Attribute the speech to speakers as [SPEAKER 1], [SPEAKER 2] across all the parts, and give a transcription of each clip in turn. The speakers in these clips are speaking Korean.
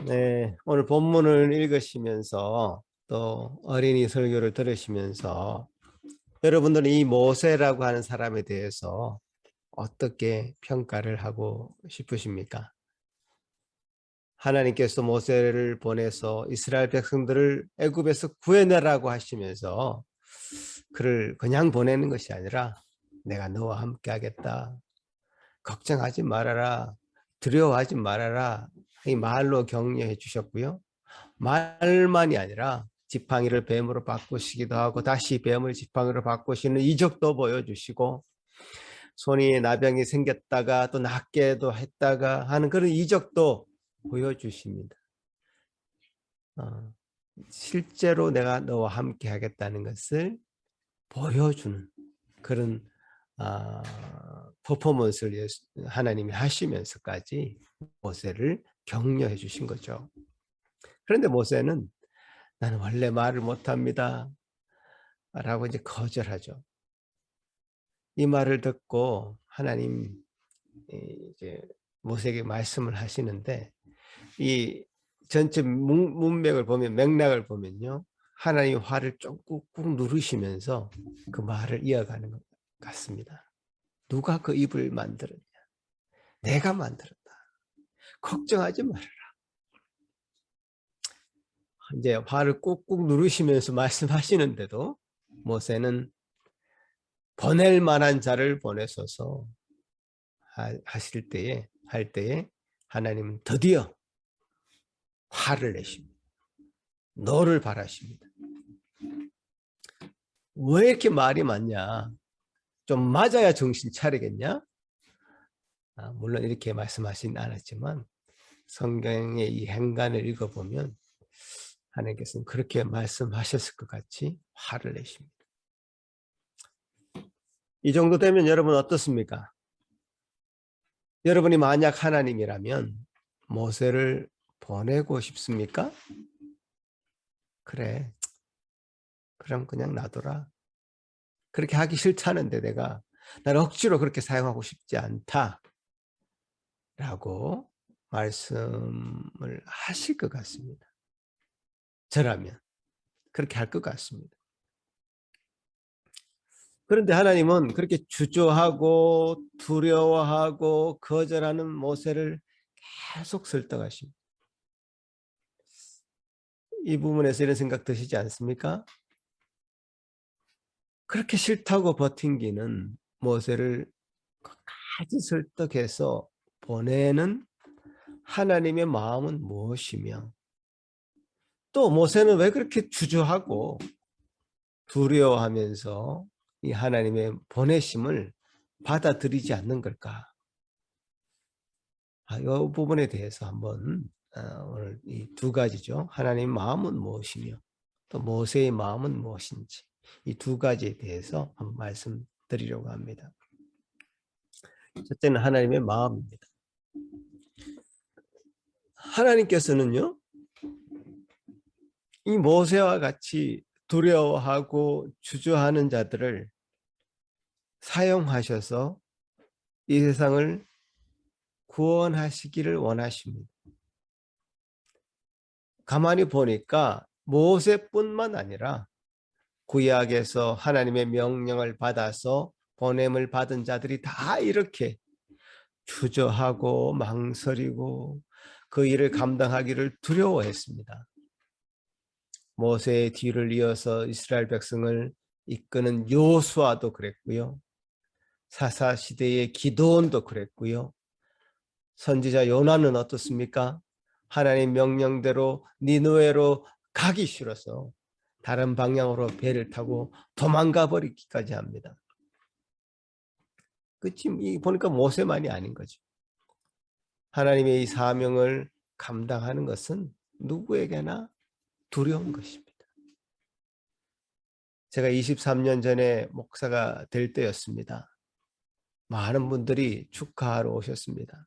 [SPEAKER 1] 네, 오늘 본문을 읽으시면서 또 어린이 설교를 들으시면서 여러분들은 이 모세라고 하는 사람에 대해서 어떻게 평가를 하고 싶으십니까? 하나님께서 모세를 보내서 이스라엘 백성들을 애굽에서 구해내라고 하시면서 그를 그냥 보내는 것이 아니라 내가 너와 함께 하겠다. 걱정하지 말아라. 두려워하지 말아라. 이 말로 격려해 주셨고요. 말만이 아니라 지팡이를 뱀으로 바꾸시기도 하고 다시 뱀을 지팡이로 바꾸시는 이적도 보여주시고 손이 나병이 생겼다가 또 낫게도 했다가 하는 그런 이적도 보여주십니다. 실제로 내가 너와 함께 하겠다는 것을 보여주는 그런 퍼포먼스를 하나님이 하시면서까지 모세를 격려해 주신 거죠. 그런데 모세는 나는 원래 말을 못합니다 라고 이제 거절하죠. 이 말을 듣고 하나님 이제 모세에게 말씀을 하시는데 이 전체 문맥을 보면 맥락을 보면요. 하나님 화를 좀 꾹꾹 누르시면서 그 말을 이어가는 것 같습니다. 누가 그 입을 만들었냐? 내가 만들었다. 걱정하지 말아라. 이제 화를 꾹꾹 누르시면서 말씀하시는데도 모세는 보낼 만한 자를 보내소서 할 때에 하나님은 드디어 화를 내십니다. 너를 바라십니다. 왜 이렇게 말이 많냐? 좀 맞아야 정신 차리겠냐? 물론 이렇게 말씀하진 않았지만 성경의 이 행간을 읽어보면 하나님께서는 그렇게 말씀하셨을 것 같이 화를 내십니다. 이 정도 되면 여러분 어떻습니까? 여러분이 만약 하나님이라면 모세를 보내고 싶습니까? 그래, 그럼 그냥 놔둬라. 그렇게 하기 싫다는데 내가 나를 억지로 그렇게 사용하고 싶지 않다 라고 말씀을 하실 것 같습니다. 저라면 그렇게 할 것 같습니다. 그런데 하나님은 그렇게 주저하고 두려워하고 거절하는 모세를 계속 설득하십니다. 이 부분에서 이런 생각 드시지 않습니까? 그렇게 싫다고 버틴기는 모세를 끝까지 설득해서 보내는 하나님의 마음은 무엇이며 또 모세는 왜 그렇게 주저하고 두려워하면서 이 하나님의 보내심을 받아들이지 않는 걸까? 이 부분에 대해서 한번 오늘 이 두 가지죠. 하나님의 마음은 무엇이며 또 모세의 마음은 무엇인지 이 두 가지에 대해서 한번 말씀드리려고 합니다. 첫째는 하나님의 마음입니다. 하나님께서는요, 이 모세와 같이 두려워하고 주저하는 자들을 사용하셔서 이 세상을 구원하시기를 원하십니다. 가만히 보니까 모세뿐만 아니라 구약에서 하나님의 명령을 받아서 보냄을 받은 자들이 다 이렇게 주저하고 망설이고 그 일을 감당하기를 두려워했습니다. 모세의 뒤를 이어서 이스라엘 백성을 이끄는 여호수아도 그랬고요. 사사시대의 기드온도 그랬고요. 선지자 요나는 어떻습니까? 하나님 명령대로 니느웨로 가기 싫어서 다른 방향으로 배를 타고 도망가 버리기까지 합니다. 끝이 보니까 모세만이 아닌 거죠. 하나님의 이 사명을 감당하는 것은 누구에게나 두려운 것입니다. 제가 23년 전에 목사가 될 때였습니다. 많은 분들이 축하하러 오셨습니다.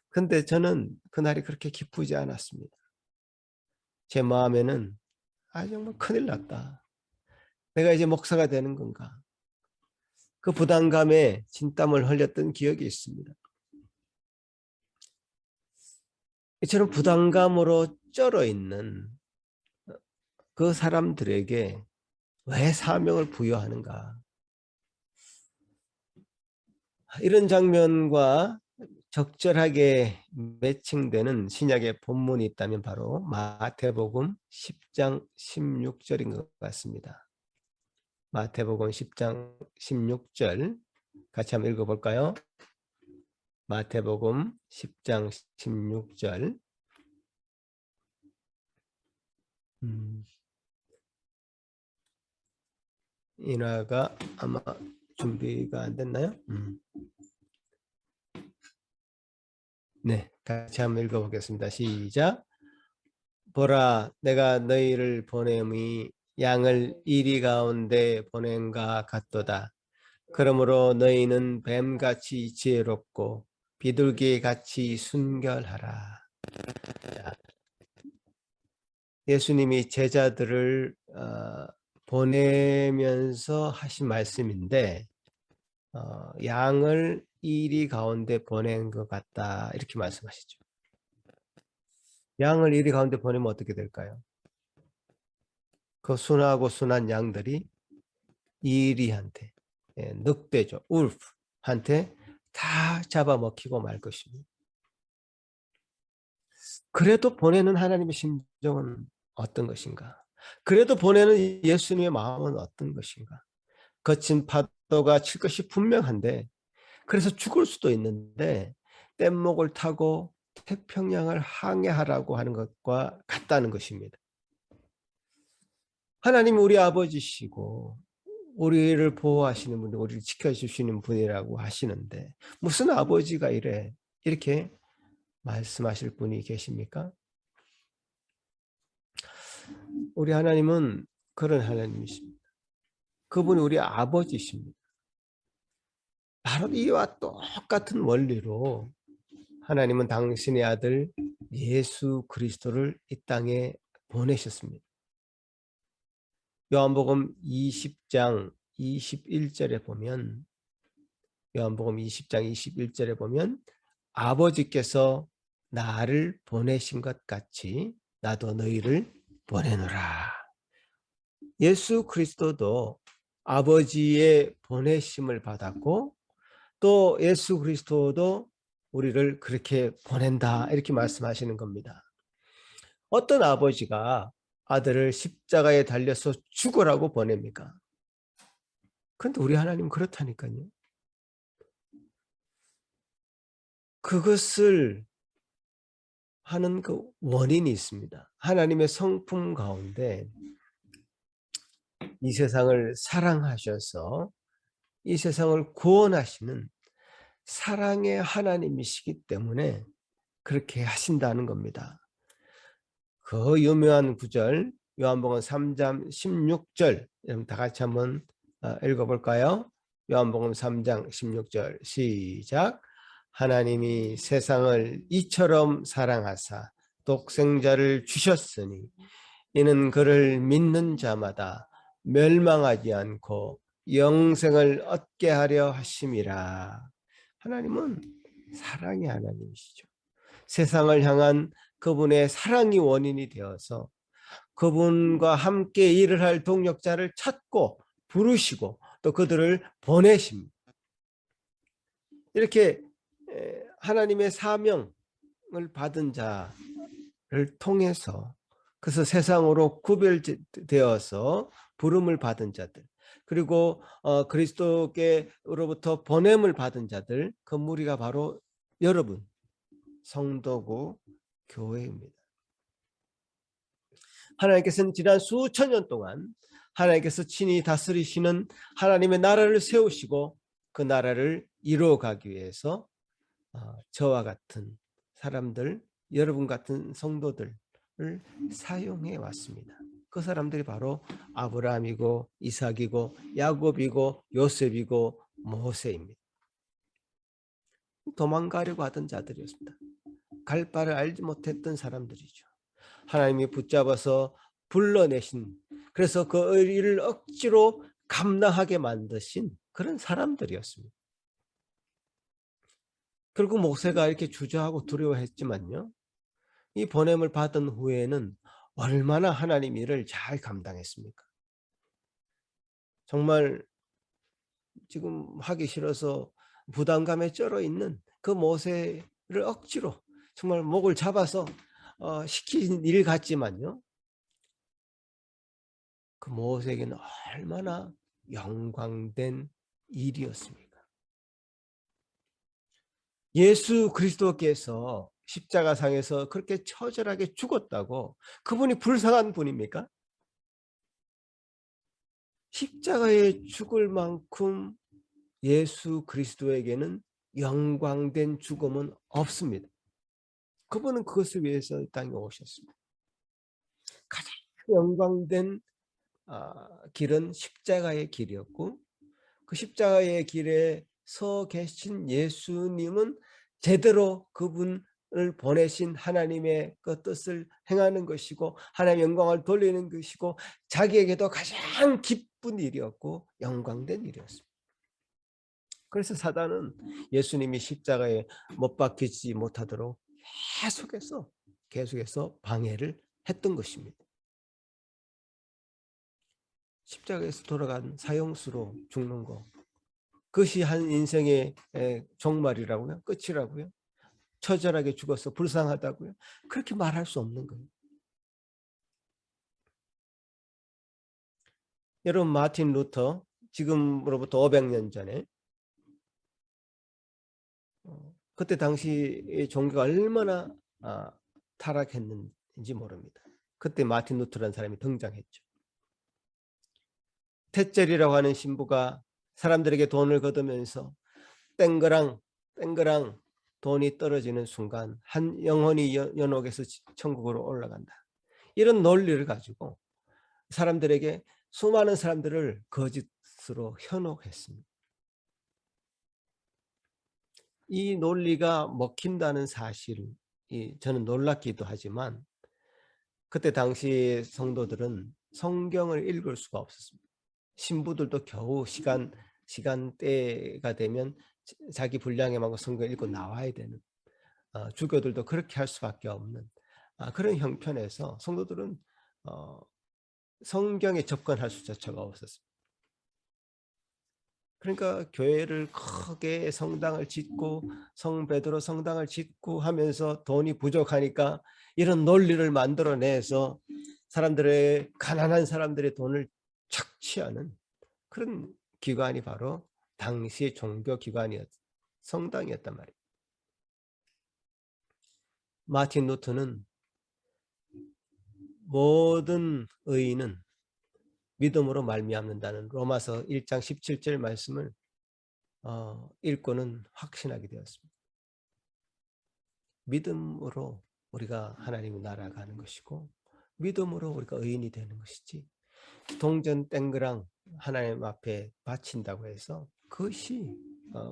[SPEAKER 1] 근데 저는 그날이 그렇게 기쁘지 않았습니다. 제 마음에는 정말 큰일 났다. 내가 이제 목사가 되는 건가? 그 부담감에 진땀을 흘렸던 기억이 있습니다. 이처럼 부담감으로 쩔어 있는 그 사람들에게 왜 사명을 부여하는가? 이런 장면과 적절하게 매칭되는 신약의 본문이 있다면 바로 마태복음 10장 16절인 것 같습니다. 마태복음 10장 16절 같이 한번 읽어볼까요? 마태복음 10장 16절. 인화가 아마 준비가 안 됐나요? 네, 같이 한번 읽어보겠습니다. 시작. 보라, 내가 너희를 보냄이 양을 이리 가운데 보낸가 같도다. 그러므로 너희는 뱀같이 지혜롭고 비둘기같이 순결하라. 자, 예수님이 제자들을 보내면서 하신 말씀인데 양을 이리 가운데 보낸 것 같다 이렇게 말씀하시죠. 양을 이리 가운데 보내면 어떻게 될까요? 그 순하고 순한 양들이 이리한테 늑대죠. 울프한테 다 잡아먹히고 말 것입니다. 그래도 보내는 하나님의 심정은 어떤 것인가? 그래도 보내는 예수님의 마음은 어떤 것인가? 거친 파도가 칠 것이 분명한데 그래서 죽을 수도 있는데 뗏목을 타고 태평양을 항해하라고 하는 것과 같다는 것입니다. 하나님이 우리 아버지시고 우리를 보호하시는 분, 우리를 지켜주시는 분이라고 하시는데 무슨 아버지가 이렇게 말씀하실 분이 계십니까? 우리 하나님은 그런 하나님이십니다. 그분이 우리 아버지십니다. 바로 이와 똑같은 원리로 하나님은 당신의 아들 예수 그리스도를 이 땅에 보내셨습니다. 요한복음 20장 21절에 보면 요한복음 20장 21절에 보면 아버지께서 나를 보내신 것 같이 나도 너희를 보내노라. 예수 그리스도도 아버지의 보내심을 받았고 또 예수 그리스도도 우리를 그렇게 보낸다 이렇게 말씀하시는 겁니다. 어떤 아버지가 아들을 십자가에 달려서 죽으라고 보냅니까? 그런데 우리 하나님은 그렇다니까요. 그것을 하는 그 원인이 있습니다. 하나님의 성품 가운데 이 세상을 사랑하셔서 이 세상을 구원하시는 사랑의 하나님이시기 때문에 그렇게 하신다는 겁니다. 그 유명한 구절 요한복음 3장 16절 다 같이 한번 읽어볼까요? 요한복음 3장 16절 시작. 하나님이 세상을 이처럼 사랑하사 독생자를 주셨으니 이는 그를 믿는 자마다 멸망하지 않고 영생을 얻게 하려 하심이라. 하나님은 사랑의 하나님이시죠. 세상을 향한 그분의 사랑이 원인이 되어서 그분과 함께 일을 할 동력자를 찾고 부르시고 또 그들을 보내십니다. 이렇게 하나님의 사명을 받은 자를 통해서 그래서 세상으로 구별되어서 부름을 받은 자들 그리고 그리스도께로부터 보냄을 받은 자들 그 무리가 바로 여러분 성도고 교회입니다. 하나님께서는 지난 수천 년 동안 하나님께서 친히 다스리시는 하나님의 나라를 세우시고 그 나라를 이루어가기 위해서 저와 같은 사람들, 여러분 같은 성도들을 사용해 왔습니다. 그 사람들이 바로 아브라함이고 이삭이고 야곱이고 요셉이고 모세입니다. 도망가려고 하던 자들이었습니다. 갈 바를 알지 못했던 사람들이죠. 하나님이 붙잡아서 불러내신 그래서 그 일을 억지로 감당하게 만드신 그런 사람들이었습니다. 결국 모세가 이렇게 주저하고 두려워했지만요. 이 보냄을 받은 후에는 얼마나 하나님 일을 잘 감당했습니까? 정말 지금 하기 싫어서 부담감에 쩔어 있는 그 모세를 억지로 정말 목을 잡아서 시킨 일 같지만요. 그 모세에게는 얼마나 영광된 일이었습니까? 예수 그리스도께서 십자가상에서 그렇게 처절하게 죽었다고 그분이 불쌍한 분입니까? 십자가에 죽을 만큼 예수 그리스도에게는 영광된 죽음은 없습니다. 그분은 그것을 위해서 이 땅에 오셨습니다. 가장 영광된 길은 십자가의 길이었고, 그 십자가의 길에 서 계신 예수님은 제대로 그분을 보내신 하나님의 그 뜻을 행하는 것이고 하나님의 영광을 돌리는 것이고 자기에게도 가장 기쁜 일이었고 영광된 일이었습니다. 그래서 사단은 예수님이 십자가에 못 박히지 못하도록 계속해서 방해를 했던 것입니다. 십자가에서 돌아간 사형수로 죽는 거, 그것이 한 인생의 종말이라고요? 끝이라고요? 처절하게 죽어서 불쌍하다고요? 그렇게 말할 수 없는 거예요. 여러분, 마틴 루터, 지금으로부터 500년 전에 그때 당시 종교가 얼마나 타락했는지 모릅니다. 그때 마틴 루터라는 사람이 등장했죠. tetzel이라고 하는 신부가 사람들에게 돈을 거두면서 땡그랑 돈이 떨어지는 순간 한 영혼이 연옥에서 천국으로 올라간다. 이런 논리를 가지고 사람들에게 수많은 사람들을 거짓으로 현혹했습니다. 이 논리가 먹힌다는 사실이 저는 놀랍기도 하지만 그때 당시 성도들은 성경을 읽을 수가 없었습니다. 신부들도 겨우 시간대가 되면 자기 분량에 맞고 성경을 읽고 나와야 되는, 주교들도 그렇게 할 수밖에 없는 그런 형편에서 성도들은 성경에 접근할 수조차가 없었습니다. 그러니까 교회를 크게 성당을 짓고 성 베드로 성당을 짓고 하면서 돈이 부족하니까 이런 논리를 만들어내서 사람들의 가난한 사람들의 돈을 착취하는 그런 기관이 바로 당시의 종교 성당이었단 말이에요. 마틴 루터는 모든 의인은 믿음으로 말미암는다는 로마서 1장 17절 말씀을 읽고는 확신하게 되었습니다. 믿음으로 우리가 하나님의 나라가 가는 것이고 믿음으로 우리가 의인이 되는 것이지 동전 땡그랑 하나님 앞에 바친다고 해서 그것이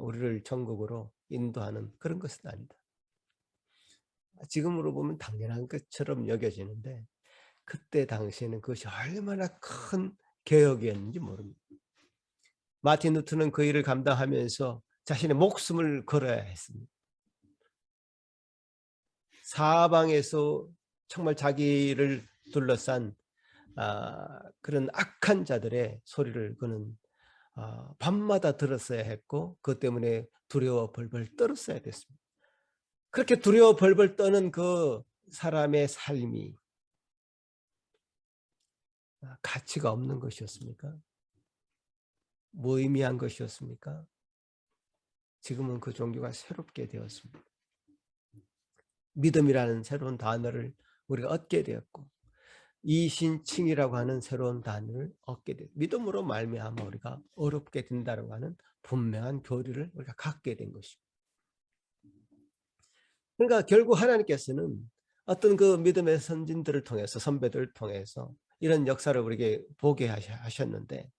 [SPEAKER 1] 우리를 천국으로 인도하는 그런 것은 아니다. 지금으로 보면 당연한 것처럼 여겨지는데 그때 당시에는 그것이 얼마나 큰 개혁이었는지 모릅니다. 마틴 루터는 그 일을 감당하면서 자신의 목숨을 걸어야 했습니다. 사방에서 정말 자기를 둘러싼 그런 악한 자들의 소리를 그는 밤마다 들었어야 했고 그것 때문에 두려워 벌벌 떨었어야 됐습니다. 그렇게 두려워 벌벌 떠는 그 사람의 삶이 가치가 없는 것이었습니까? 무의미한 것이었습니까? 지금은 그 종교가 새롭게 되었습니다. 믿음이라는 새로운 단어를 우리가 얻게 되었고 이신칭이라고 하는 새로운 단어를 얻게 돼 믿음으로 말미암아 우리가 어렵게 된다고 하는 분명한 교리를 우리가 갖게 된 것입니다. 그러니까 결국 하나님께서는 어떤 그 믿음의 선진들을 통해서 선배들을 통해서 이런 역사를 우리에게 보게 하셨는데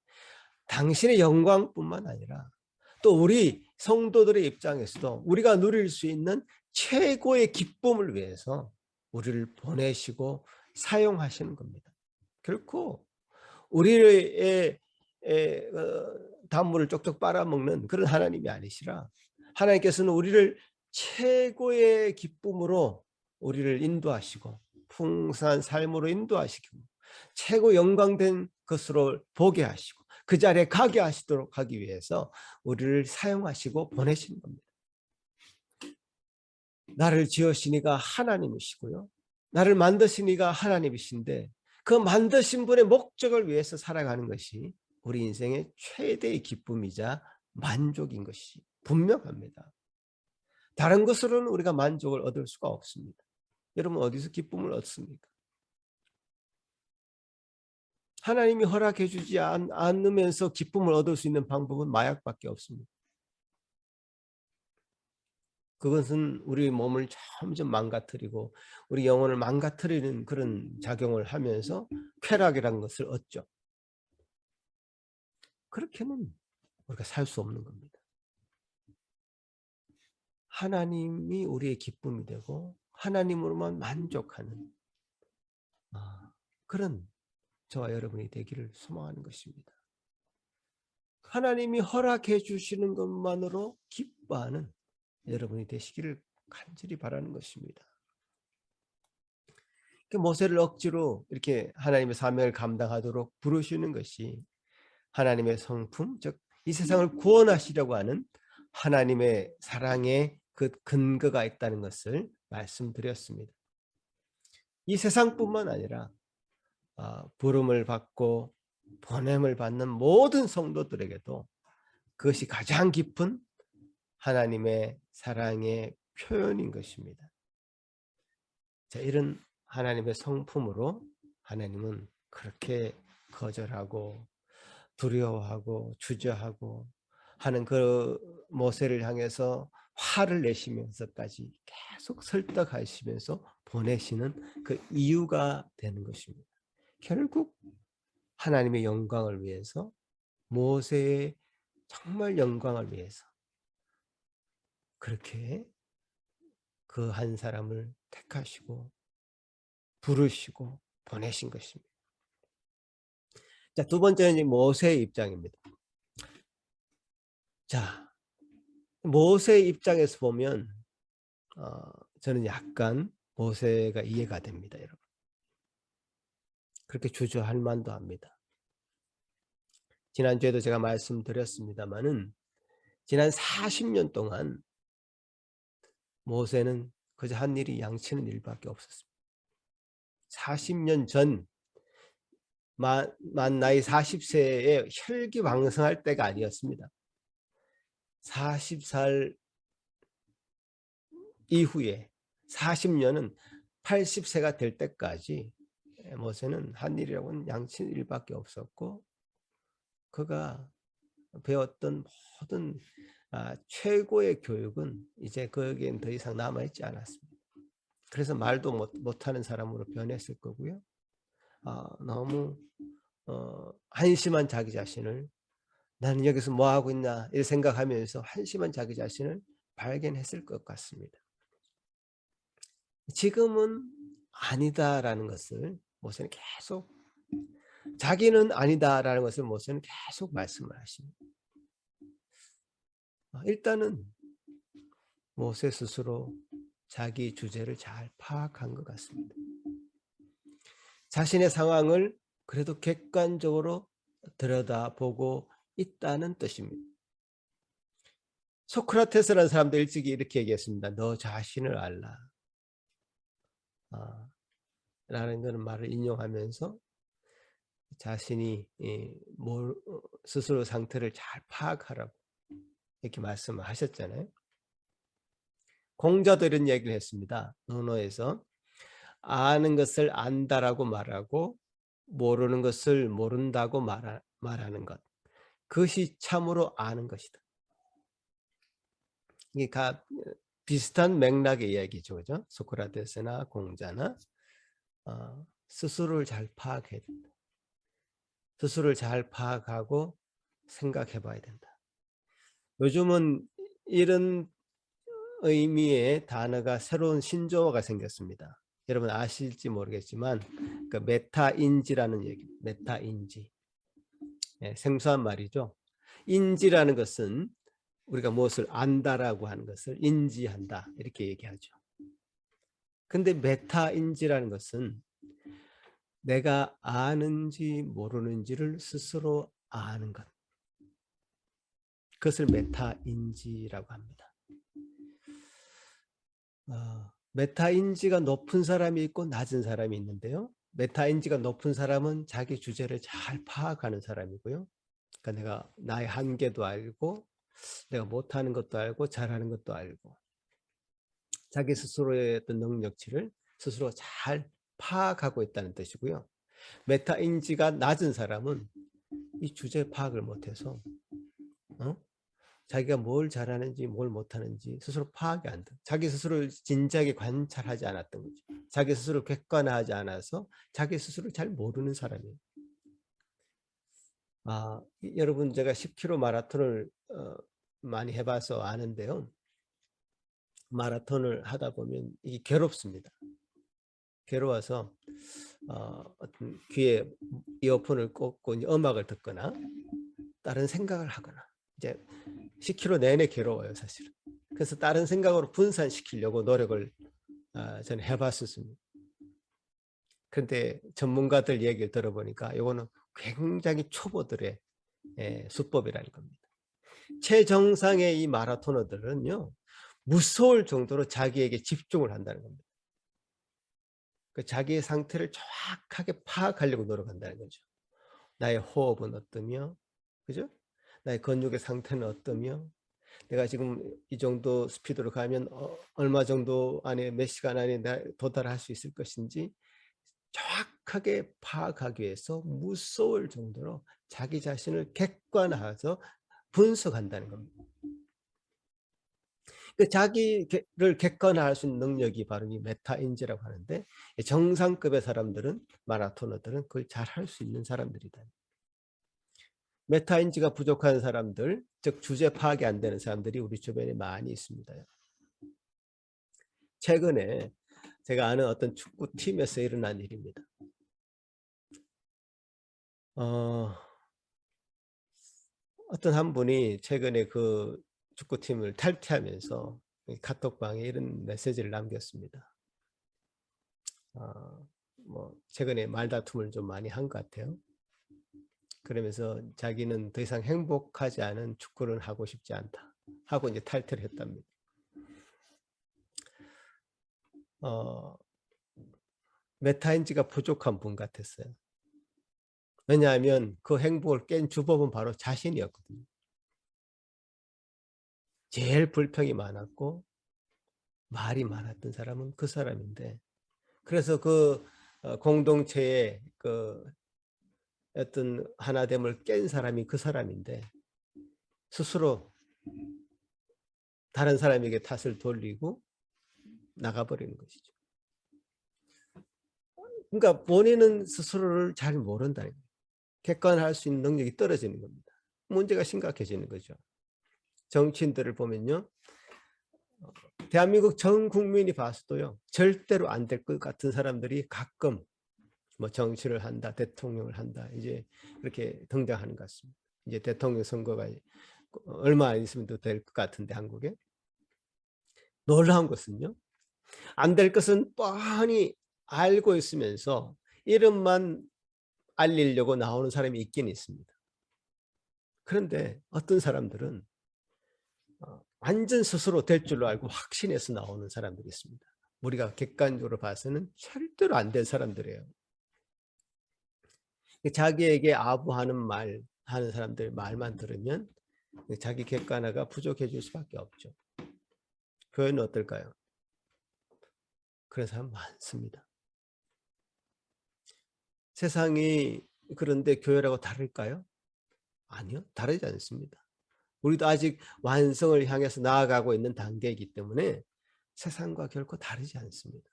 [SPEAKER 1] 당신의 영광뿐만 아니라 또 우리 성도들의 입장에서도 우리가 누릴 수 있는 최고의 기쁨을 위해서 우리를 보내시고 사용하시는 겁니다. 결코 우리의 단물을 쪽쪽 빨아먹는 그런 하나님이 아니시라 하나님께서는 우리를 최고의 기쁨으로 우리를 인도하시고 풍성한 삶으로 인도하시고 최고 영광된 것으로 보게 하시고 그 자리에 가게 하시도록 하기 위해서 우리를 사용하시고 보내신 겁니다. 나를 지으시니가 하나님이시고요. 나를 만드시니가 하나님이신데 그 만드신 분의 목적을 위해서 살아가는 것이 우리 인생의 최대의 기쁨이자 만족인 것이 분명합니다. 다른 것으로는 우리가 만족을 얻을 수가 없습니다. 여러분 어디서 기쁨을 얻습니까? 하나님이 허락해 주지 않으면서 기쁨을 얻을 수 있는 방법은 마약밖에 없습니다. 그것은 우리 몸을 점점 망가뜨리고 우리 영혼을 망가뜨리는 그런 작용을 하면서 쾌락이라는 것을 얻죠. 그렇게는 우리가 살 수 없는 겁니다. 하나님이 우리의 기쁨이 되고 하나님으로만 만족하는 그런 저와 여러분이 되기를 소망하는 것입니다. 하나님이 허락해 주시는 것만으로 기뻐하는 여러분이 되시기를 간절히 바라는 것입니다. 모세를 억지로 이렇게 하나님의 사명을 감당하도록 부르시는 것이 하나님의 성품, 즉 이 세상을 구원하시려고 하는 하나님의 사랑의 그 근거가 있다는 것을 말씀드렸습니다. 이 세상뿐만 아니라 부름을 받고 보냄을 받는 모든 성도들에게도 그것이 가장 깊은 하나님의 사랑의 표현인 것입니다. 자, 이런 하나님의 성품으로 하나님은 그렇게 거절하고 두려워하고 주저하고 하는 그 모세를 향해서 화를 내시면서까지 계속 설득하시면서 보내시는 그 이유가 되는 것입니다. 결국 하나님의 영광을 위해서 모세의 정말 영광을 위해서 그렇게 그 한 사람을 택하시고 부르시고 보내신 것입니다. 자, 두 번째는 모세의 입장입니다. 자, 모세의 입장에서 보면 저는 약간 모세가 이해가 됩니다, 여러분. 그렇게 주저할 만도 합니다. 지난주에도 제가 말씀드렸습니다마는 지난 40년 동안 모세는 그저 한 일이 양치는 일밖에 없었습니다. 40년 전 만 나이 40세에 혈기왕성할 때가 아니었습니다. 40살 이후에 40년은 80세가 될 때까지 모세는 한 일이라고는 양치는 일밖에 없었고 그가 배웠던 모든 최고의 교육은 이제 그에겐 더 이상 남아있지 않았습니다. 그래서 말도 못하는 사람으로 변했을 거고요. 너무 한심한 자기 자신을 나는 여기서 뭐하고 있나 이렇게 생각하면서 한심한 자기 자신을 발견했을 것 같습니다. 지금은 아니다라는 것을 모세는 계속 자기는 아니다라는 것을 모세는 계속 말씀을 하십니다. 일단은 모세 스스로 자기 주제를 잘 파악한 것 같습니다. 자신의 상황을 그래도 객관적으로 들여다보고 있다는 뜻입니다. 소크라테스라는 사람도 일찍이 이렇게 얘기했습니다. 너 자신을 알라. 라는 그런 말을 인용하면서 자신이 스스로 상태를 잘 파악하라고 이렇게 말씀을 하셨잖아요. 공자도 이런 얘기를 했습니다. 논어에서 아는 것을 안다라고 말하고 모르는 것을 모른다고 말하는 것. 그것이 참으로 아는 것이다. 이게 비슷한 맥락의 이야기죠. 그죠? 소크라테스나 공자나 스스로를 잘 파악해야 된다. 스스로를 잘 파악하고 생각해 봐야 된다. 요즘은 이런 의미의 단어가 새로운 신조어가 생겼습니다. 여러분 아실지 모르겠지만 그 메타인지라는 얘기, 메타인지. 생소한 말이죠. 인지라는 것은 우리가 무엇을 안다라고 하는 것을 인지한다 이렇게 얘기하죠. 근데 메타인지라는 것은 내가 아는지 모르는지를 스스로 아는 것. 그것을 메타인지라고 합니다. 메타인지가 높은 사람이 있고 낮은 사람이 있는데요. 메타인지가 높은 사람은 자기 주제를 잘 파악하는 사람이고요. 그러니까 내가 나의 한계도 알고 내가 못하는 것도 알고 잘하는 것도 알고 자기 스스로의 어떤 능력치를 스스로 잘 파악하고 있다는 뜻이고요. 메타인지가 낮은 사람은 이 주제 파악을 못해서 자기가 뭘 잘하는지 뭘 못하는지 스스로 파악이 안 돼. 자기 스스로를 진지하게 관찰하지 않았던 거죠. 자기 스스로를 객관화하지 않아서 자기 스스로를 잘 모르는 사람이에요. 여러분 제가 10km 마라톤을 많이 해봐서 아는데요. 마라톤을 하다 보면 이게 괴롭습니다. 괴로워서 어떤 귀에 이어폰을 꽂고 음악을 듣거나 다른 생각을 하거나 이제 10km 내내 괴로워요, 사실은. 그래서 다른 생각으로 분산시키려고 노력을 저는 해봤었습니다. 그런데 전문가들 얘기를 들어보니까 이거는 굉장히 초보들의 수법이라는 겁니다. 최정상의 이 마라토너들은요, 무서울 정도로 자기에게 집중을 한다는 겁니다. 그 자기의 상태를 정확하게 파악하려고 노력한다는 거죠. 나의 호흡은 어떠며, 그죠? 나의 근육의 상태는 어떠며, 내가 지금 이 정도 스피드로 가면 얼마 정도 안에 몇 시간 안에 도달할 수 있을 것인지 정확하게 파악하기 위해서 무서울 정도로 자기 자신을 객관화해서 분석한다는 겁니다. 그 자기를 객관화할 수 있는 능력이 바로 이 메타인지라고 하는데 정상급의 사람들은 마라토너들은 그걸 잘 할 수 있는 사람들이다. 메타인지가 부족한 사람들, 즉 주제 파악이 안 되는 사람들이 우리 주변에 많이 있습니다. 최근에 제가 아는 어떤 축구팀에서 일어난 일입니다. 어떤 한 분이 최근에 그 축구팀을 탈퇴하면서 카톡방에 이런 메시지를 남겼습니다. 뭐 최근에 말다툼을 좀 많이 한 것 같아요. 그러면서 자기는 더 이상 행복하지 않은 축구를 하고 싶지 않다 하고 이제 탈퇴를 했답니다. 메타인지가 부족한 분 같았어요. 왜냐하면 그 행복을 깬 주범은 바로 자신이었거든요. 제일 불평이 많았고 말이 많았던 사람은 그 사람인데, 그래서 그 공동체의 그 어떤 하나됨을 깬 사람이 그 사람인데 스스로 다른 사람에게 탓을 돌리고 나가버리는 것이죠. 그러니까 본인은 스스로를 잘 모른다는 거예요. 객관화할 수 있는 능력이 떨어지는 겁니다. 문제가 심각해지는 거죠. 정치인들을 보면요, 대한민국 전 국민이 봤어도요 절대로 안 될 것 같은 사람들이 가끔 뭐 정치를 한다, 대통령을 한다, 이제 이렇게 등장하는 것 같습니다. 이제 대통령 선거가 얼마 안 있으면 또 될 것 같은데 한국에 놀라운 것은요, 안 될 것은 뻔히 알고 있으면서 이름만 알리려고 나오는 사람이 있긴 있습니다. 그런데 어떤 사람들은 완전 스스로 될 줄로 알고 확신해서 나오는 사람들이 있습니다. 우리가 객관적으로 봐서는 절대로 안 될 사람들이에요. 자기에게 아부하는 말 하는 사람들 말만 들으면 자기 객관화가 부족해질 수밖에 없죠. 교회는 어떨까요? 그런 사람 많습니다. 세상이 그런데 교회라고 다를까요? 아니요, 다르지 않습니다. 우리도 아직 완성을 향해서 나아가고 있는 단계이기 때문에 세상과 결코 다르지 않습니다.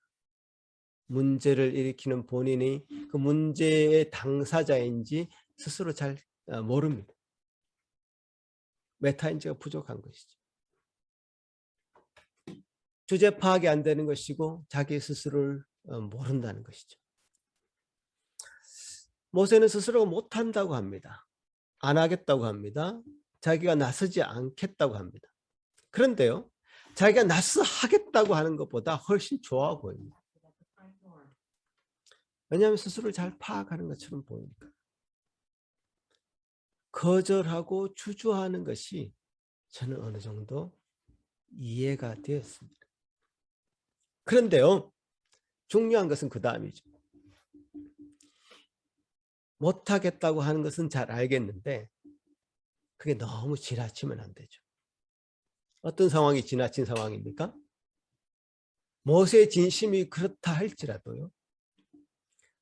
[SPEAKER 1] 문제를 일으키는 본인이 그 문제의 당사자인지 스스로 잘 모릅니다. 메타인지가 부족한 것이죠. 주제 파악이 안 되는 것이고 자기 스스로를 모른다는 것이죠. 모세는 스스로가 못한다고 합니다. 안 하겠다고 합니다. 자기가 나서지 않겠다고 합니다. 그런데요, 자기가 나서 하겠다고 하는 것보다 훨씬 좋아 보입니다. 왜냐하면 스스로를 잘 파악하는 것처럼 보이니까. 거절하고 주저하는 것이 저는 어느 정도 이해가 되었습니다. 그런데요, 중요한 것은 그 다음이죠. 못하겠다고 하는 것은 잘 알겠는데 그게 너무 지나치면 안 되죠. 어떤 상황이 지나친 상황입니까? 모세의 진심이 그렇다 할지라도요,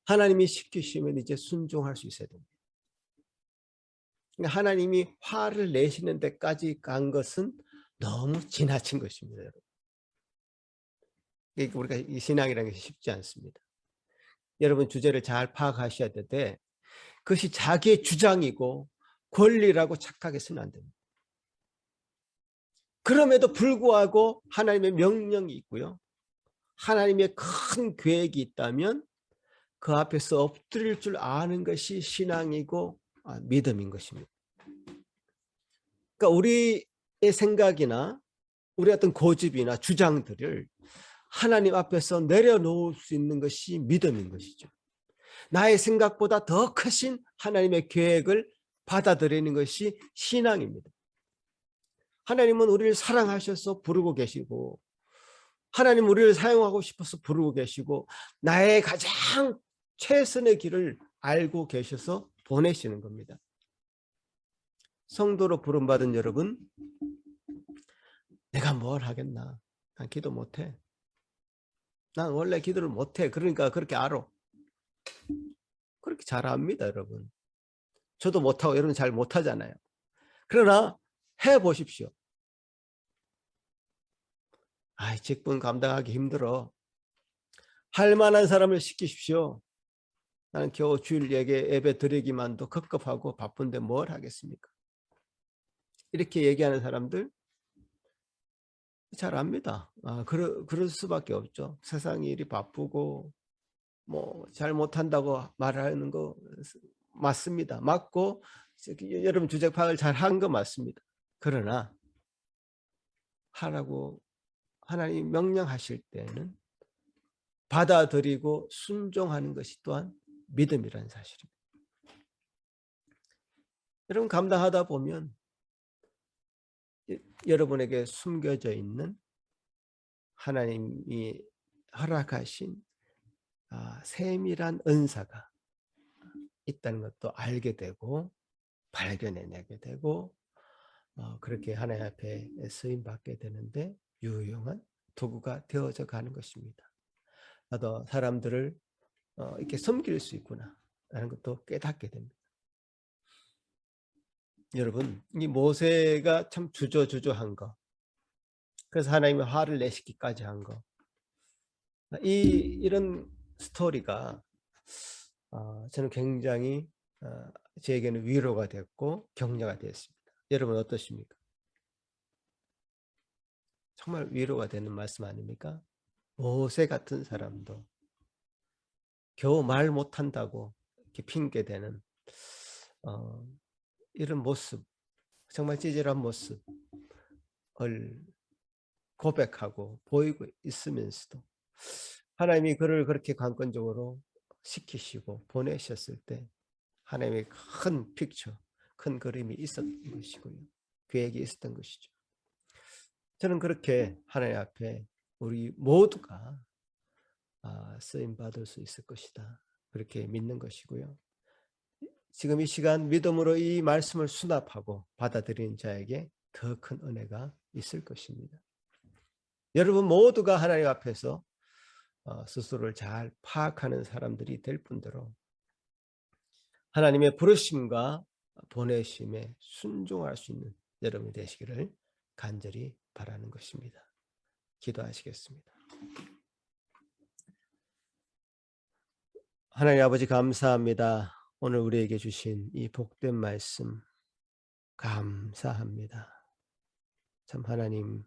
[SPEAKER 1] 하나님이 시키시면 이제 순종할 수 있어야 됩니다. 하나님이 화를 내시는 데까지 간 것은 너무 지나친 것입니다. 여러분. 그러니까 우리가 이 신앙이라는 게 쉽지 않습니다. 여러분 주제를 잘 파악하셔야 되는데 그것이 자기의 주장이고 권리라고 착각해서는 안 됩니다. 그럼에도 불구하고 하나님의 명령이 있고요. 하나님의 큰 계획이 있다면 그 앞에서 엎드릴 줄 아는 것이 신앙이고 믿음인 것입니다. 그러니까 우리의 생각이나 우리 어떤 고집이나 주장들을 하나님 앞에서 내려놓을 수 있는 것이 믿음인 것이죠. 나의 생각보다 더 크신 하나님의 계획을 받아들이는 것이 신앙입니다. 하나님은 우리를 사랑하셔서 부르고 계시고 하나님 우리를 사용하고 싶어서 부르고 계시고 나의 가장 최선의 길을 알고 계셔서 보내시는 겁니다. 성도로 부름받은 여러분, 내가 뭘 하겠나? 난 기도 못해. 난 원래 기도를 못해. 그러니까 그렇게 알아. 그렇게 잘 압니다, 여러분. 저도 못하고 여러분 잘 못하잖아요. 그러나 해보십시오. 직분 감당하기 힘들어. 할 만한 사람을 시키십시오. 나는 겨우 주일 예배 드리기만도 급급하고 바쁜데 뭘 하겠습니까? 이렇게 얘기하는 사람들 잘 압니다. 그럴 수밖에 없죠. 세상 일이 바쁘고 뭐 잘 못한다고 말하는 거 맞습니다. 맞고 여러분 주제 파악을 잘 한 거 맞습니다. 그러나 하라고 하나님 명령하실 때는 받아들이고 순종하는 것이 또한 믿음이라는 사실입니다. 여러분 감당하다 보면 여러분에게 숨겨져 있는 하나님이 허락하신 세밀한 은사가 있다는 것도 알게 되고 발견해내게 되고 그렇게 하나님 앞에 쓰임받게 되는데 유용한 도구가 되어져 가는 것입니다. 나도 사람들을 이렇게 섬길 수 있구나 라는 것도 깨닫게 됩니다. 여러분 이 모세가 참 주저주저한 거, 그래서 하나님이 화를 내시기까지 한 거, 이런 스토리가 저는 굉장히 저에게는 위로가 됐고 격려가 됐습니다. 여러분 어떠십니까? 정말 위로가 되는 말씀 아닙니까? 모세 같은 사람도 겨우 말 못한다고 이렇게 핑계대는 이런 모습, 정말 찌질한 모습을 고백하고 보이고 있으면서도 하나님이 그를 그렇게 관건적으로 시키시고 보내셨을 때 하나님의 큰 픽처, 큰 그림이 있었던 것이고요. 계획이 있었던 것이죠. 저는 그렇게 하나님 앞에 우리 모두가 쓰임받을 수 있을 것이다. 그렇게 믿는 것이고요. 지금 이 시간 믿음으로 이 말씀을 수납하고 받아들이는 자에게 더 큰 은혜가 있을 것입니다. 여러분 모두가 하나님 앞에서 스스로를 잘 파악하는 사람들이 될 뿐더러 하나님의 부르심과 보내심에 순종할 수 있는 여러분이 되시기를 간절히 바라는 것입니다. 기도하시겠습니다. 하나님 아버지 감사합니다. 오늘 우리에게 주신 이 복된 말씀 감사합니다. 참 하나님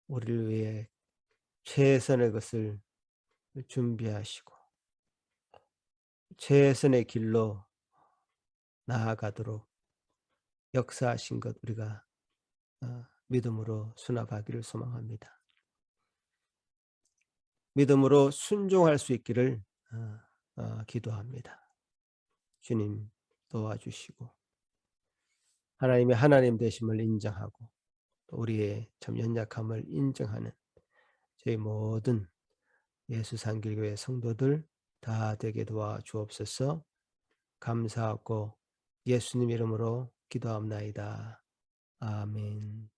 [SPEAKER 1] 우리를 위해 최선의 것을 준비하시고 최선의 길로 나아가도록 역사하신 것 우리가 믿음으로 수납하기를 소망합니다. 믿음으로 순종할 수 있기를 기도합니다. 주님 도와주시고 하나님의 하나님 되심을 인정하고 또 우리의 참 연약함을 인정하는 저희 모든 예수상길교회 성도들 다 되게 도와 주옵소서. 감사하고 예수님 이름으로 기도합나이다. 아멘.